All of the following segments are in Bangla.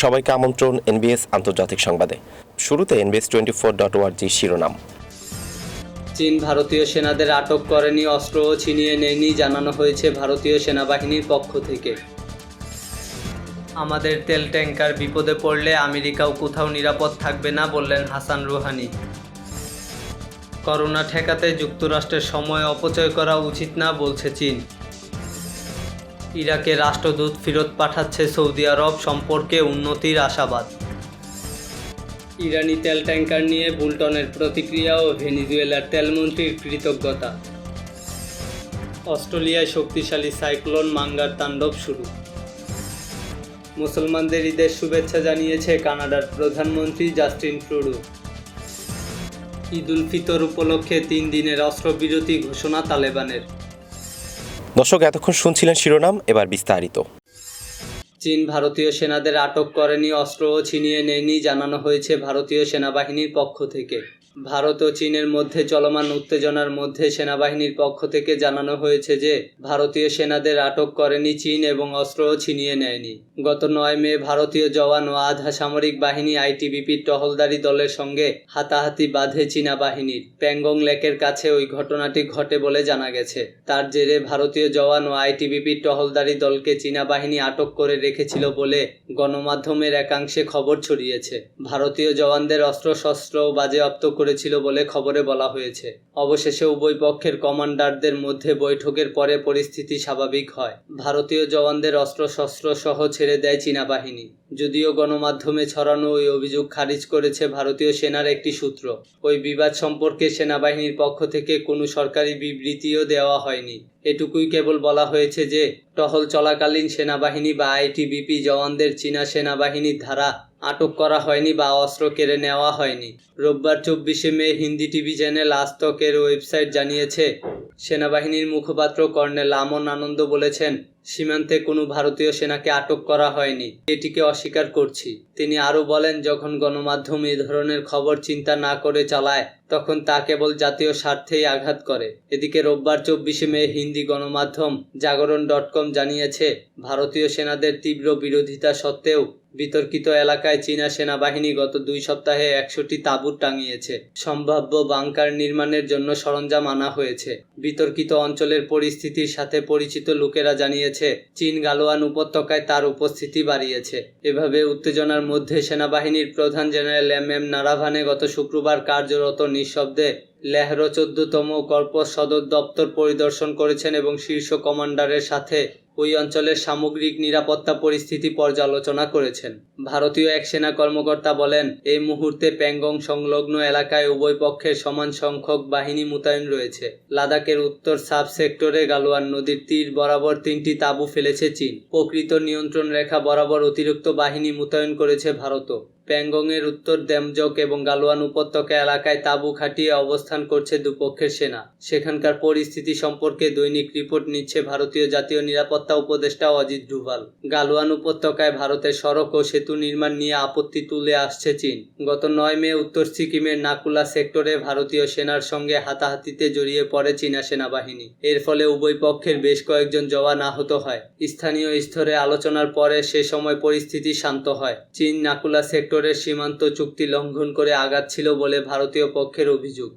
সবাইকে আমন্ত্রণ এনবিএস আন্তর্জাতিক সংবাদে। শুরুতে NBS24.org শিরোনাম। চীন ভারতীয় সেনাদের আটক করেনি, অস্ত্রও ছিনিয়ে নেয়নি, জানানো হয়েছে ভারতীয় সেনাবাহিনীর পক্ষ থেকে। আমাদের তেল ট্যাঙ্কার বিপদে পড়লে আমেরিকাও কোথাও নিরাপদ থাকবে না, বললেন হাসান রুহানি। করোনা ঠেকাতে যুক্তরাষ্ট্রের সময় অপচয় করা উচিত না, বলছে চীন। ইরাকে রাষ্ট্রদূত ফেরত পাঠাচ্ছে সৌদি আরব, সম্পর্কে উন্নতির আশাবাদ। ইরানি তেল ট্যাঙ্কার নিয়ে বুলটনের প্রতিক্রিয়া ও ভেনেজুয়েলার তেলমন্ত্রীর কৃতজ্ঞতা। অস্ট্রেলিয়ায় শক্তিশালী সাইক্লোন মাঙ্গার তাণ্ডব শুরু। মুসলমানদের ঈদের শুভেচ্ছা জানিয়েছে কানাডার প্রধানমন্ত্রী জাস্টিন ট্রুডো। ঈদ উল ফিতর উপলক্ষে 3 দিনের অস্ত্রবিরতি ঘোষণা তালেবানের। দর্শক, এতক্ষণ শুনছিলেন শিরোনাম, এবার বিস্তারিত। চীন ভারতীয় সেনাদের আটক করেনি, অস্ত্রও ছিনিয়ে নেয়নি, জানানো হয়েছে ভারতীয় সেনাবাহিনীর পক্ষ থেকে। ভারত ও চীনের মধ্যে চলমান উত্তেজনার মধ্যে সেনাবাহিনীর পক্ষ থেকে জানানো হয়েছে যে ভারতীয় সেনাদের আটক করেনি চীন এবং অস্ত্রও ছিনিয়ে নেয়নি। গত 9 মে ভারতীয় জওয়ান ও আধা সামরিক বাহিনী আইটিবিপির টহলদারি দলের সঙ্গে হাতাহাতি বাঁধে চীনা বাহিনীর। প্যাংগং লেকের কাছে ওই ঘটনাটি ঘটে বলে জানা গেছে। তার জেরে ভারতীয় জওয়ান ও আইটিবিপির টহলদারি দলকে চীনা বাহিনী আটক করে রেখেছিল বলে গণমাধ্যমের একাংশে খবর ছড়িয়েছে। ভারতীয় জওয়ানদের অস্ত্রশস্ত্র বাজেয়াপ্ত করেছিল বলে খবরে বলা হয়েছে। অবশেষে উভয় পক্ষের কমান্ডারদের মধ্যে বৈঠকের পরে পরিস্থিতি স্বাভাবিক হয়। ভারতীয় জওয়ানদের অস্ত্রশস্ত্র সহ ছেড়ে দেয় চীনা বাহিনী। যদিও গণমাধ্যমে ছড়ানো ওই অভিযোগ খারিজ করেছে ভারতীয় সেনার একটি সূত্র। ওই বিবাদ সম্পর্কে সেনাবাহিনীর পক্ষ থেকে কোনো সরকারি বিবৃতিও দেওয়া হয়নি। এটুকুই কেবল বলা হয়েছে যে টহল চলাকালীন সেনাবাহিনী বা আইটিবিপি জওয়ানদের চীনা সেনাবাহিনীর দ্বারা আটক করা হয়নি বা অস্ত্র কেড়ে নেওয়া হয়নি। রোববার 24 মে হিন্দি টিভি চ্যানেল আজ তকের ওয়েবসাইট জানিয়েছে, সেনাবাহিনীর মুখপাত্র কর্নেল আমন আনন্দ বলেছেন, সীমান্তে কোনো ভারতীয় সেনাকে আটক করা হয়নি, এটিকে অস্বীকার করছি। তিনি আরও বলেন, যখন গণমাধ্যম এ ধরনের খবর চিন্তা না করে চালায় তখন তা কেবল জাতীয় স্বার্থেই আঘাত করে। এদিকে রোববার 24 মে হিন্দি গণমাধ্যম জাগরণ.com জানিয়েছে, ভারতীয় সেনাদের তীব্র বিরোধিতা সত্ত্বেও বিতর্কিত এলাকায় চীনা সেনাবাহিনী গত 2 সপ্তাহে 100টি তাঁবু টাঙিয়েছে। সম্ভাব্য বাংকার নির্মাণের জন্য সরঞ্জাম আনা হয়েছে। বিতর্কিত অঞ্চলের পরিস্থিতির সাথে পরিচিত লোকেরা জানিয়েছে, চীন গালোয়ান উপত্যকায় তার উপস্থিতি বাড়িয়েছে। এভাবে উত্তেজনার মধ্যে সেনাবাহিনীর প্রধান জেনারেল এম নারাভানে গত শুক্রবার কার্যরত নিঃশব্দে লেহর 14তম কর্পস সদর দপ্তর পরিদর্শন করেছেন এবং শীর্ষ কমান্ডারের সাথে ওই অঞ্চলের সামগ্রিক নিরাপত্তা পরিস্থিতি পর্যালোচনা করেছেন। ভারতীয় এক সেনা কর্মকর্তা বলেন, এই মুহূর্তে প্যাংগং সংলগ্ন এলাকায় উভয় পক্ষের সমান সংখ্যক বাহিনী মোতায়েন রয়েছে। লাদাখের উত্তর সাব সেক্টরে গালোয়ান নদীর তীর বরাবর 3টি তাঁবু ফেলেছে চীন। প্রকৃত নিয়ন্ত্রণ রেখা বরাবর অতিরিক্ত বাহিনী মোতায়েন করেছে ভারতও। প্যাংগংয়ের উত্তর দেমজক এবং গালোয়ান উপত্যকা এলাকায় তাঁবু খাটিয়ে অবস্থান করছে দুপক্ষের সেনা। সেখানকার পরিস্থিতি সম্পর্কে দৈনিক রিপোর্ট নিচ্ছে ভারতীয় জাতীয় নিরাপত্তা উপদেষ্টা অজিত ডোভাল। গালোয়ান উপত্যকায় ভারতের সড়ক ও সেতু নির্মাণ নিয়ে আপত্তি তুলে আসছে চীন। গত 9 মে উত্তর সিকিমের নাকুলা সেক্টরে ভারতীয় সেনার সঙ্গে হাতাহাতিতে জড়িয়ে পড়ে চীনা সেনাবাহিনী। এর ফলে উভয় পক্ষের বেশ কয়েকজন জওয়ান আহত হয়। স্থানীয় স্তরে আলোচনার পরে সে সময় পরিস্থিতি শান্ত হয়। চীন নাকুলা সেক্টরের সীমান্ত চুক্তি লঙ্ঘন করে আগাচ্ছিল বলে ভারতীয় পক্ষের অভিযোগ।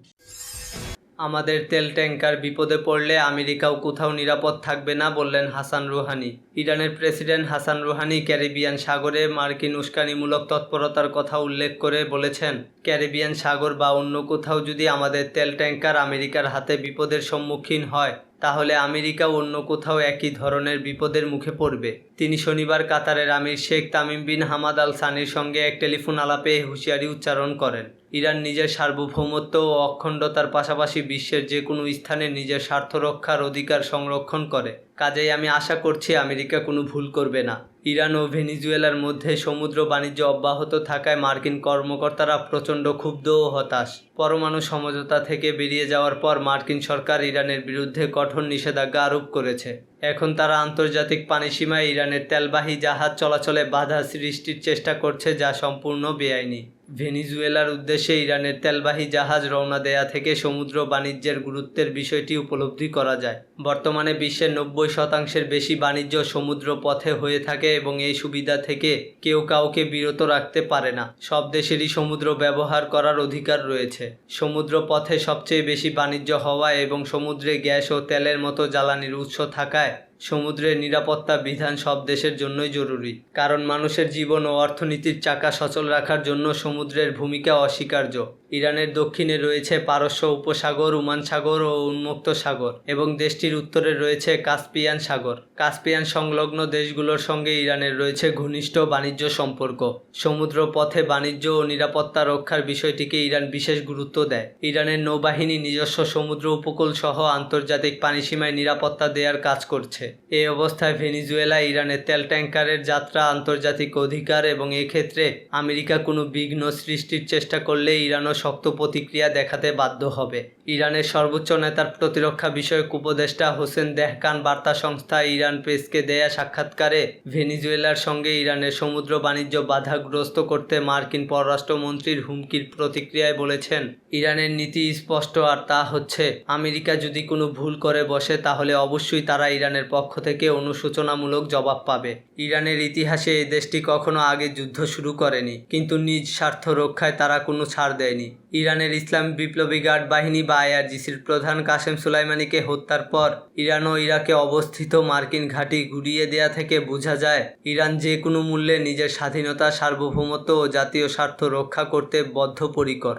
আমাদের তেল ট্যাঙ্কার বিপদে পড়লে আমেরিকাও কোথাও নিরাপদ থাকবে না, বললেন হাসান রুহানি। ইরানের প্রেসিডেন্ট হাসান রুহানি ক্যারিবিয়ান সাগরে মার্কিন উস্কানিমূলক তৎপরতার কথা উল্লেখ করে বলেছেন, ক্যারিবিয়ান সাগর বা অন্য কোথাও যদি আমাদের তেল ট্যাঙ্কার আমেরিকার হাতে বিপদের সম্মুখীন হয় তাহলে আমেরিকাও অন্য কোথাও একই ধরনের বিপদের মুখে পড়বে। তিনি শনিবার কাতারের আমির Sheikh Tamim bin Hamad Al সানির সঙ্গে এক টেলিফোন আলাপে হুঁশিয়ারি উচ্চারণ করেন। ইরান নিজের সার্বভৌমত্ব ও অখণ্ডতার পাশাপাশি বিশ্বের যে কোনো স্থানে নিজের স্বার্থ রক্ষার অধিকার সংরক্ষণ করে। কাজেই আমি আশা করছি আমেরিকা কোনো ভুল করবে না। ইরান ও ভেনেজুয়েলার মধ্যে সমুদ্র বাণিজ্য অব্যাহত থাকায় মার্কিন কর্মকর্তারা প্রচণ্ড ক্ষুব্ধ ও হতাশ। পরমাণু সমঝোতা থেকে বেরিয়ে যাওয়ার পর মার্কিন সরকার ইরানের বিরুদ্ধে কঠোর নিষেধাজ্ঞা আরোপ করেছে। এখন তারা আন্তর্জাতিক পানিসীমায় ইরানের তেলবাহী জাহাজ চলাচলে বাধা সৃষ্টির চেষ্টা করছে, যা সম্পূর্ণ বেআইনি। ভেনিজুয়েলার উদ্দেশ্যে ইরানের তেলবাহী জাহাজ রওনা দেয়া থেকে সমুদ্র বাণিজ্যের গুরুত্বের বিষয়টি উপলব্ধি করা যায়। বর্তমানে বিশ্বের 90% বেশি বাণিজ্য সমুদ্র পথে হয়ে থাকে এবং এই সুবিধা থেকে কেউ কাউকে বিরত রাখতে পারে না। সব দেশেরই সমুদ্র ব্যবহার করার অধিকার রয়েছে। সমুদ্র পথে সবচেয়ে বেশি বাণিজ্য হওয়া এবং সমুদ্রে গ্যাস ও তেলের মতো জ্বালানির উৎস থাকায় সমুদ্রের নিরাপত্তা বিধান সব দেশের জন্যই জরুরি, কারণ মানুষের জীবন ও অর্থনীতির চাকা সচল রাখার জন্য সমুদ্রের ভূমিকা অস্বীকার্য। ইরানের দক্ষিণে রয়েছে পারস্য উপসাগর, ওমান সাগর ও উন্মুক্ত সাগর এবং দেশটির উত্তরে রয়েছে কাস্পিয়ান সাগর। কাস্পিয়ান সংলগ্ন দেশগুলোর সঙ্গে ইরানের রয়েছে ঘনিষ্ঠ বাণিজ্য সম্পর্ক। সমুদ্র পথে বাণিজ্য ও নিরাপত্তা রক্ষার বিষয়টিকে ইরান বিশেষ গুরুত্ব দেয়। ইরানের নৌবাহিনী নিজস্ব সমুদ্র উপকূল সহ আন্তর্জাতিক পানিসীমায় নিরাপত্তা দেওয়ার কাজ করছে। এই অবস্থায় ভেনিজুয়েলা ইরানের তেল ট্যাঙ্কারের যাত্রা আন্তর্জাতিক অধিকার এবং এক্ষেত্রে আমেরিকা কোনো বিঘ্ন সৃষ্টির চেষ্টা করলে ইরানও শক্ত প্রতিক্রিয়া দেখাতে বাধ্য হবে। ইরানের সর্বোচ্চ নেতার প্রতিরক্ষা বিষয়ক উপদেষ্টা হোসেন দেহকান বার্তা সংস্থা ইরান প্রেসকে দেয়া সাক্ষাৎকারে ভেনিজুয়েলার সঙ্গে ইরানের সমুদ্র বাণিজ্য বাধাগ্রস্ত করতে মার্কিন পররাষ্ট্রমন্ত্রীর হুমকির প্রতিক্রিয়ায় বলেছেন, ইরানের নীতি স্পষ্ট, আর তা হচ্ছে আমেরিকা যদি কোনো ভুল করে বসে তাহলে অবশ্যই তারা ইরানের পক্ষ থেকে অনুশোচনামূলক জবাব পাবে। ইরানের ইতিহাসে এই দেশটি কখনো আগে যুদ্ধ শুরু করেনি, কিন্তু নিজ স্বার্থ রক্ষায় তারা কোনো ছাড় দেয়নি। ইরানের ইসলামী বিপ্লবী গার্ড বাহিনী বা আইআরজিসির প্রধান কাসেম সুলাইমানিকে হত্যার পর ইরান ও ইরাকে অবস্থিত মার্কিন ঘাঁটি গুড়িয়ে দেয়া থেকে বোঝা যায় ইরান যে কোনো মূল্যে নিজের স্বাধীনতা, সার্বভৌমত্ব ও জাতীয় স্বার্থ রক্ষা করতে বদ্ধপরিকর।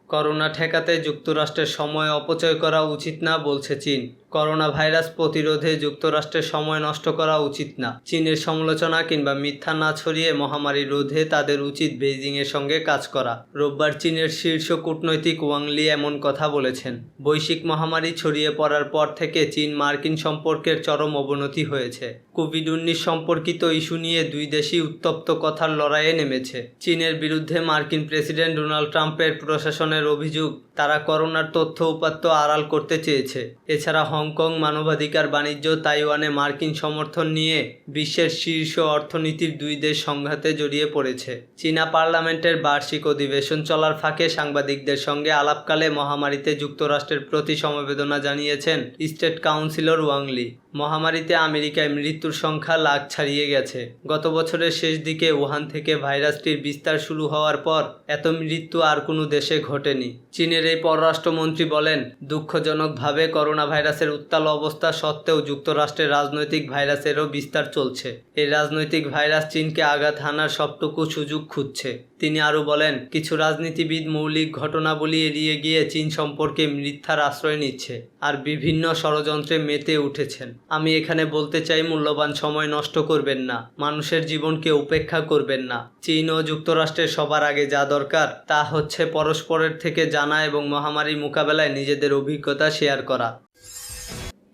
করোনা ঠেকাতে যুক্তরাষ্ট্রের সময় অপচয় করা উচিত না, বলছে চীন। করোনা ভাইরাস প্রতিরোধে যুক্তরাষ্ট্রের সময় নষ্ট করা উচিত না। চীনের সমালোচনা কিংবা মিথ্যা না ছড়িয়ে মহামারী রোধে তাদের উচিত বেইজিংয়ের সঙ্গে কাজ করা। রোববার চীনের শীর্ষ কূটনৈতিক ওয়াং লি এমন কথা বলেছেন। বৈশ্বিক মহামারী ছড়িয়ে পড়ার পর থেকে চীন মার্কিন সম্পর্কের চরম অবনতি হয়েছে। কোভিড-19 সম্পর্কিত ইস্যু নিয়ে দুই দেশই উত্তপ্ত কথার লড়াইয়ে নেমেছে। চীনের বিরুদ্ধে মার্কিন প্রেসিডেন্ট ডোনাল্ড ট্রাম্পের প্রশাসনের অভিযোগ তারা করোনার তথ্য উপাত্ত আড়াল করতে চেয়েছে। এছাড়া হংকং, মানবাধিকার, বাণিজ্য, তাইওয়ানে মার্কিন সমর্থন নিয়ে বিশ্বের শীর্ষ অর্থনীতির দুই দেশ সংঘাতে জড়িয়ে পড়েছে। চীনা পার্লামেন্টের বার্ষিক অধিবেশন চলার ফাঁকে সাংবাদিকদের সঙ্গে আলাপকালে মহামারীতে যুক্তরাষ্ট্রের প্রতি সমবেদনা জানিয়েছেন স্টেট কাউন্সিলর ওয়াং লি। মহামারীতে আমেরিকায় মৃত্যুর সংখ্যা লাখ ছাড়িয়ে গেছে। গত বছরের শেষ দিকে উহান থেকে ভাইরাসটির বিস্তার শুরু হওয়ার পর এত মৃত্যু আর কোনো দেশে ঘটেনি। চীনের এই পররাষ্ট্রমন্ত্রী বলেন, দুঃখজনকভাবে করোনা ভাইরাসের উত্তাল অবস্থা সত্ত্বেও যুক্তরাষ্ট্রের রাজনৈতিক ভাইরাসেরও বিস্তার চলছে। এই রাজনৈতিক ভাইরাস চীনকে আঘাত হানার সবটুকু সুযোগ খুঁজছে। তিনি আরও বলেন, কিছু রাজনীতিবিদ মৌলিক ঘটনাবলী এড়িয়ে গিয়ে চীন সম্পর্কে মিথ্যার আশ্রয় নিচ্ছে আর বিভিন্ন ষড়যন্ত্রে মেতে উঠেছেন। আমি এখানে বলতে চাই, মূল্যবান সময় নষ্ট করবেন না, মানুষের জীবনকে উপেক্ষা করবেন না। চীন ও যুক্তরাষ্ট্রের সবার আগে যা দরকার তা হচ্ছে পরস্পরের থেকে জানা এবং মহামারী মোকাবেলায় নিজেদের অভিজ্ঞতা শেয়ার করা।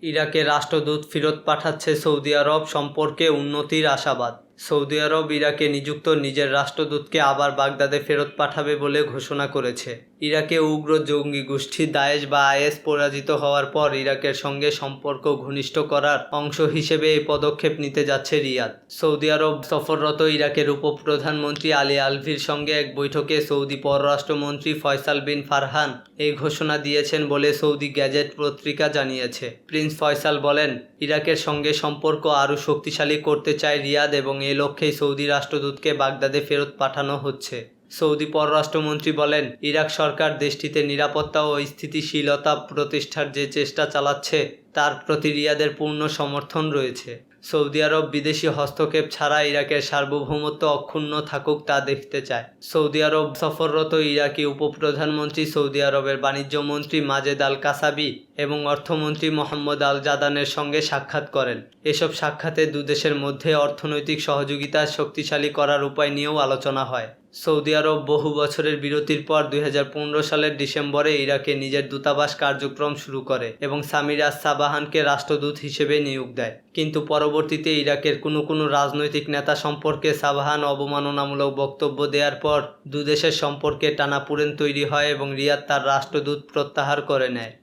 ইরাকে রাষ্ট্রদূত ফেরত পাঠাচ্ছে সৌদি আরব, সম্পর্কে উন্নতির আশাবাদ। সৌদি আরব ইরাকে নিযুক্ত নিজের রাষ্ট্রদূতকে আবার বাগদাদে ফেরত পাঠাবে বলে ঘোষণা করেছে। ইরাকে উগ্র জঙ্গি গোষ্ঠী দায়েশ বা আইএস পরাজিত হওয়ার পর ইরাকের সঙ্গে সম্পর্ক ঘনিষ্ঠ করার অংশ হিসেবে এই পদক্ষেপ নিতে যাচ্ছে রিয়াদ। সৌদি আরব সফররত ইরাকের উপপ্রধানমন্ত্রী আলী আলভির সঙ্গে এক বৈঠকে সৌদি পররাষ্ট্রমন্ত্রী ফয়সাল বিন ফারহান এই ঘোষণা দিয়েছেন বলে সৌদি গ্যাজেট পত্রিকা জানিয়েছে। প্রিন্স ফয়সাল বলেন, ইরাকের সঙ্গে সম্পর্ক আরও শক্তিশালী করতে চায় রিয়াদ এবং এই লক্ষ্যেই সৌদি রাষ্ট্রদূতকে বাগদাদে ফেরত পাঠানো হচ্ছে। সৌদি পররাষ্ট্রমন্ত্রী বলেন, ইরাক সরকার দেশটিতে নিরাপত্তা ও স্থিতিশীলতা প্রতিষ্ঠার যে চেষ্টা চালাচ্ছে তার প্রতি রিয়াদের পূর্ণ সমর্থন রয়েছে। সৌদি আরব বিদেশি হস্তক্ষেপ ছাড়া ইরাকের সার্বভৌমত্ব অক্ষুণ্ণ থাকুক তা দেখতে চায়। সৌদি আরব সফররত ইরাকি উপপ্রধানমন্ত্রী সৌদি আরবের বাণিজ্য মন্ত্রী মাজেদ আল কাসাবি এবং অর্থমন্ত্রী মোহাম্মদ আল জাদানের সঙ্গে সাক্ষাৎ করেন। এসব সাক্ষাতে দুদেশের মধ্যে অর্থনৈতিক সহযোগিতা শক্তিশালী করার উপায় নিয়েও আলোচনা হয়। সৌদি আরব বহু বছরের বিরতির পর 2015 সালের ডিসেম্বরে ইরাকে নিজের দূতাবাস কার্যক্রম শুরু করে এবং সামির আস সাবাহানকে রাষ্ট্রদূত হিসেবে নিয়োগ দেয়। কিন্তু পরবর্তীতে ইরাকের কোনো রাজনৈতিক নেতা সম্পর্কে সাবাহান অবমাননামূলক বক্তব্য দেওয়ার পর দুদেশের সম্পর্কে টানাপোড়েন তৈরি হয় এবং রিয়াদ তার রাষ্ট্রদূত প্রত্যাহার করে নেয়।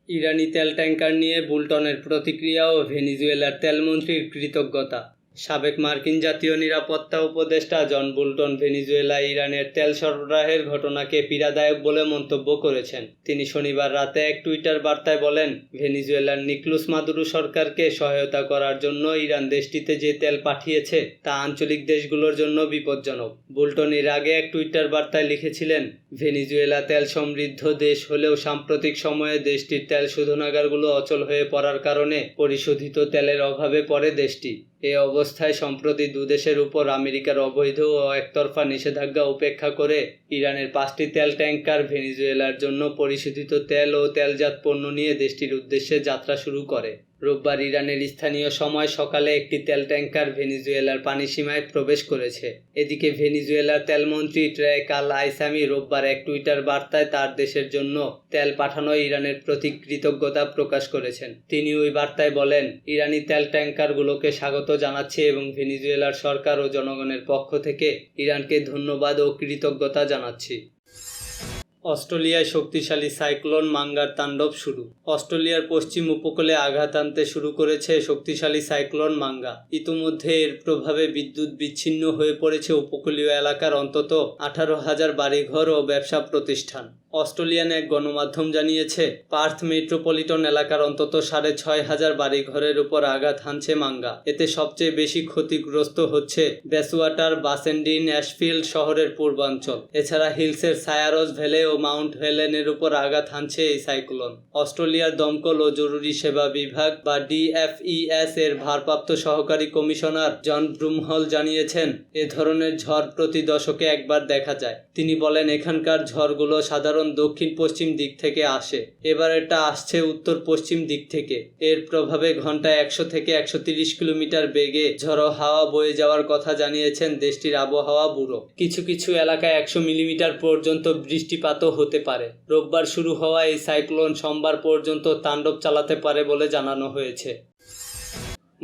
ইরানি তেল ট্যাঙ্কার নিয়ে বুলটনের প্রতিক্রিয়া ও ভেনিজুয়েলার তেলমন্ত্রীর কৃতজ্ঞতা। সাবেক মার্কিন জাতীয় নিরাপত্তা উপদেষ্টা জন বোল্টন ভেনেজুয়েলায় ইরানের তেল সরবরাহের ঘটনাকে পীড়াদায়ক বলে মন্তব্য করেছেন। তিনি শনিবার রাতে এক টুইটার বার্তায় বলেন, ভেনেজুয়েলার নিকোলাস মাদুরো সরকারকে সহায়তা করার জন্য ইরান দেশটিতে যে তেল পাঠিয়েছে তা আঞ্চলিক দেশগুলোর জন্য বিপজ্জনক। বোল্টন এর আগে এক টুইটার বার্তায় লিখেছিলেন, ভেনেজুয়েলা তেল সমৃদ্ধ দেশ হলেও সাম্প্রতিক সময়ে দেশটির তেল শোধনাগারগুলো অচল হয়ে পড়ার কারণে পরিশোধিত তেলের অভাবে পড়ে দেশটি। এ অবস্থায় সম্প্রতি দুদেশের উপর আমেরিকার অবৈধ ও একতরফা নিষেধাজ্ঞা উপেক্ষা করে ইরানের 5টি তেল ট্যাঙ্কার ভেনেজুয়েলার জন্য পরিশোধিত তেল ও তেলজাত পণ্য নিয়ে দেশটির উদ্দেশ্যে যাত্রা শুরু করে। রোববার ইরানের স্থানীয় সময় সকালে একটি তেল ট্যাঙ্কার ভেনেজুয়েলার পানিসীমায় প্রবেশ করেছে। এদিকে ভেনেজুয়েলার তেলমন্ত্রী ট্রেক আল আইসামি রোববার এক টুইটার বার্তায় তার দেশের জন্য তেল পাঠানোয় ইরানের প্রতি কৃতজ্ঞতা প্রকাশ করেছেন। তিনি ওই বার্তায় বলেন, ইরানি তেল ট্যাঙ্কারগুলোকে স্বাগত জানাচ্ছি এবং ভেনেজুয়েলার সরকার ও জনগণের পক্ষ থেকে ইরানকে ধন্যবাদ ও কৃতজ্ঞতা জানাচ্ছি। অস্ট্রেলিয়ায় শক্তিশালী সাইক্লোন মাঙ্গার তাণ্ডব শুরু। অস্ট্রেলিয়ার পশ্চিম উপকূলে আঘাত আনতে শুরু করেছে শক্তিশালী সাইক্লোন মাঙ্গা। ইতিমধ্যে এর প্রভাবে বিদ্যুৎ বিচ্ছিন্ন হয়ে পড়েছে উপকূলীয় এলাকার অন্তত 18,000 বাড়িঘর ও ব্যবসা প্রতিষ্ঠান। অস্ট্রেলিয়ান এক গণমাধ্যম জানিয়েছে, পার্থ মেট্রোপলিটন এলাকার অন্তত 6,500 বাড়িঘরের উপর আঘাত হানছে মাঙ্গা। এতে সবচেয়ে বেশি ক্ষতিগ্রস্ত হচ্ছে ব্যাসওয়াটার, বাসেন্ডিন, অ্যাশফিল্ড শহরের পূর্বাঞ্চল। এছাড়া হিলসের সায়ারস ভ্যালি ও মাউন্ট হেলেনের উপর আঘাত হানছে এই সাইক্লোন। অস্ট্রেলিয়ার দমকল ও জরুরি সেবা বিভাগ বা DFES এর ভারপ্রাপ্ত সহকারী কমিশনার জন ব্রুমহল জানিয়েছেন, এ ধরনের ঝড় প্রতি দশকে একবার দেখা যায়। তিনি বলেন, এখানকার ঝড়গুলো সাধারণ দক্ষিণ পশ্চিম দিক থেকে আসে, এবার এটা আসছে উত্তর পশ্চিম দিক থেকে। এর প্রভাবে ঘন্টায় 100 থেকে 130 কিলোমিটার বেগে ঝড়ো হাওয়া বয়ে যাওয়ার কথা জানিয়েছেন দেশটির আবহাওয়া ব্যুরো। কিছু কিছু এলাকায় 100 মিলিমিটার পর্যন্ত বৃষ্টিপাতও হতে পারে। রোববার শুরু হওয়া এই সাইক্লোন সোমবার পর্যন্ত তাণ্ডব চালাতে পারে বলে জানানো হয়েছে।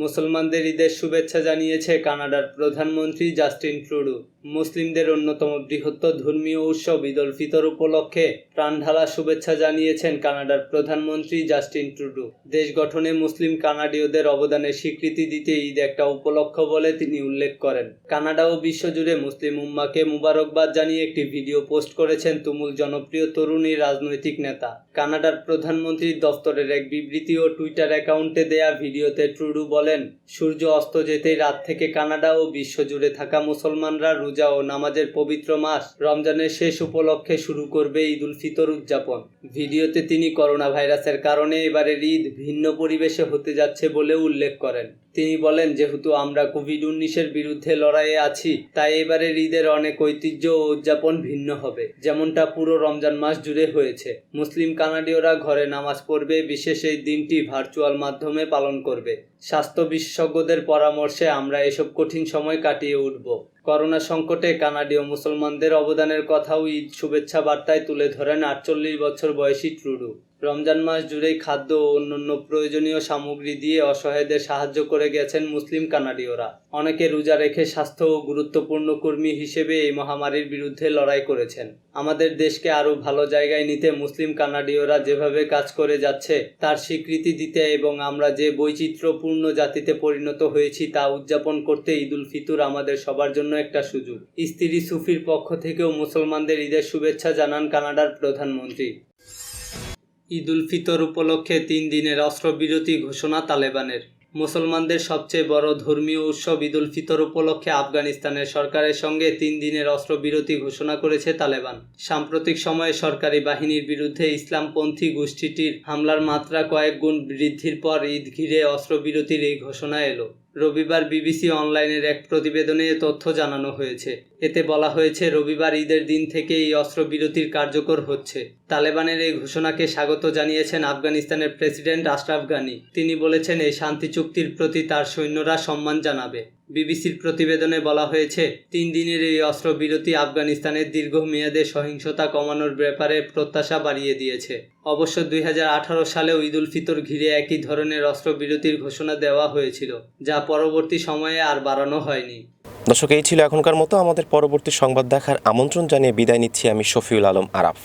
মুসলমানদের ঈদের শুভেচ্ছা জানিয়েছে কানাডার প্রধানমন্ত্রী জাস্টিন ট্রুডো। মুসলিমদের অন্যতম বৃহত্তর ধর্মীয় উৎসব ঈদ উল ফিতর উপলক্ষে প্রাণঢালা শুভেচ্ছা জানিয়েছেন কানাডার প্রধানমন্ত্রী জাস্টিন ট্রুডো। দেশ গঠনে মুসলিম কানাডীয়দের অবদানের স্বীকৃতি দিতে ঈদ একটা উপলক্ষ বলে তিনি উল্লেখ করেন। কানাডা ও বিশ্বজুড়ে মুসলিম উম্মাকে মুবারকবাদ জানিয়ে একটি ভিডিও পোস্ট করেছেন তুমুল জনপ্রিয় তরুণী রাজনৈতিক নেতা। কানাডার প্রধানমন্ত্রীর দফতরের এক বিবৃতি ও টুইটার অ্যাকাউন্টে দেয়া ভিডিওতে ট্রুডো বলেন, সূর্য অস্ত যেতেই রাত থেকে কানাডা ও বিশ্বজুড়ে থাকা মুসলমানরা রোজা ও নামাজের পবিত্র মাস রমজানের শেষ উপলক্ষে শুরু করবে ঈদ উল ফিতর উদযাপন। ভিডিওতে তিনি করোনা ভাইরাসের কারণে এবারের ঈদ ভিন্ন পরিবেশে হতে যাচ্ছে বলে উল্লেখ করেন। তিনি বলেন, যেহেতু আমরা কোভিড-19-এর বিরুদ্ধে লড়াইয়ে আছি, তাই এবারের ঈদের অনেক ঐতিহ্য ও উদযাপন ভিন্ন হবে, যেমনটা পুরো রমজান মাস জুড়ে হয়েছে। মুসলিম কানাডীয়রা ঘরে নামাজ পড়বে, বিশেষ এই দিনটি ভার্চুয়াল মাধ্যমে পালন করবে। স্বাস্থ্য বিশেষজ্ঞদের পরামর্শে আমরা এসব কঠিন সময় কাটিয়ে উঠব। করোনা সংকটে কানাডীয় মুসলমানদের অবদানের কথাও ঈদ শুভেচ্ছা বার্তায় তুলে ধরেন 48 বছর বয়সী ট্রুডো। রমজান মাস জুড়েই খাদ্য ও অন্যান্য প্রয়োজনীয় সামগ্রী দিয়ে অসহায়দের সাহায্য করে গেছেন মুসলিম কানাডীয়রা। অনেকে রোজা রেখে স্বাস্থ্য ও গুরুত্বপূর্ণ কর্মী হিসেবে এই মহামারীর বিরুদ্ধে লড়াই করেছেন। আমাদের দেশকে আরও ভালো জায়গায় নিতে মুসলিম কানাডীয়রা যেভাবে কাজ করে যাচ্ছে তার স্বীকৃতি দিতে এবং আমরা যে বৈচিত্র্যপূর্ণ জাতিতে পরিণত হয়েছি তা উদযাপন করতে ঈদ উল ফিতর আমাদের সবার জন্য একটা সুযোগ। স্ত্রী সুফির পক্ষ থেকেও মুসলমানদের ঈদের শুভেচ্ছা জানান কানাডার প্রধানমন্ত্রী। ঈদ উল ফিতর উপলক্ষে 3 দিনের অস্ত্রবিরতি ঘোষণা তালেবানের। মুসলমানদের সবচেয়ে বড় ধর্মীয় উৎসব ঈদ উল ফিতর উপলক্ষে আফগানিস্তানের সরকারের সঙ্গে 3 দিনের অস্ত্রবিরতি ঘোষণা করেছে তালেবান। সাম্প্রতিক সময়ে সরকারি বাহিনীর বিরুদ্ধে ইসলামপন্থী গোষ্ঠীটির হামলার মাত্রা কয়েক গুণ বৃদ্ধির পর ঈদ ঘিরে অস্ত্রবিরতির এই ঘোষণা এলো। রবিবার বিবিসি অনলাইনের এক প্রতিবেদনে এ তথ্য জানানো হয়েছে। এতে বলা হয়েছে, রবিবার ঈদের দিন থেকে এই অস্ত্রবিরতির কার্যকর হচ্ছে। তালেবানের এই ঘোষণাকে স্বাগত জানিয়েছেন আফগানিস্তানের প্রেসিডেন্ট আশরাফ গানি। তিনি বলেছেন, এই শান্তি চুক্তির প্রতি তার সৈন্যরা সম্মান জানাবে। বিবিসির প্রতিবেদনে বলা হয়েছে, 3 দিনের এই অস্ত্রবিরতি আফগানিস্তানের দীর্ঘমেয়াদে সহিংসতা কমানোর ব্যাপারে প্রত্যাশা বাড়িয়ে দিয়েছে। অবশ্য 2018 সালেও ঈদ উল ফিতর ঘিরে একই ধরনের অস্ত্রবিরতির ঘোষণা দেওয়া হয়েছিল, যা পরবর্তী সময়ে আর বাড়ানো হয়নি। দর্শক, এই ছিল এখনকার মতো। আমাদের পরবর্তী সংবাদ দেখার আমন্ত্রণ জানিয়ে বিদায় নিচ্ছি আমি শফিউল আলম আরাফ।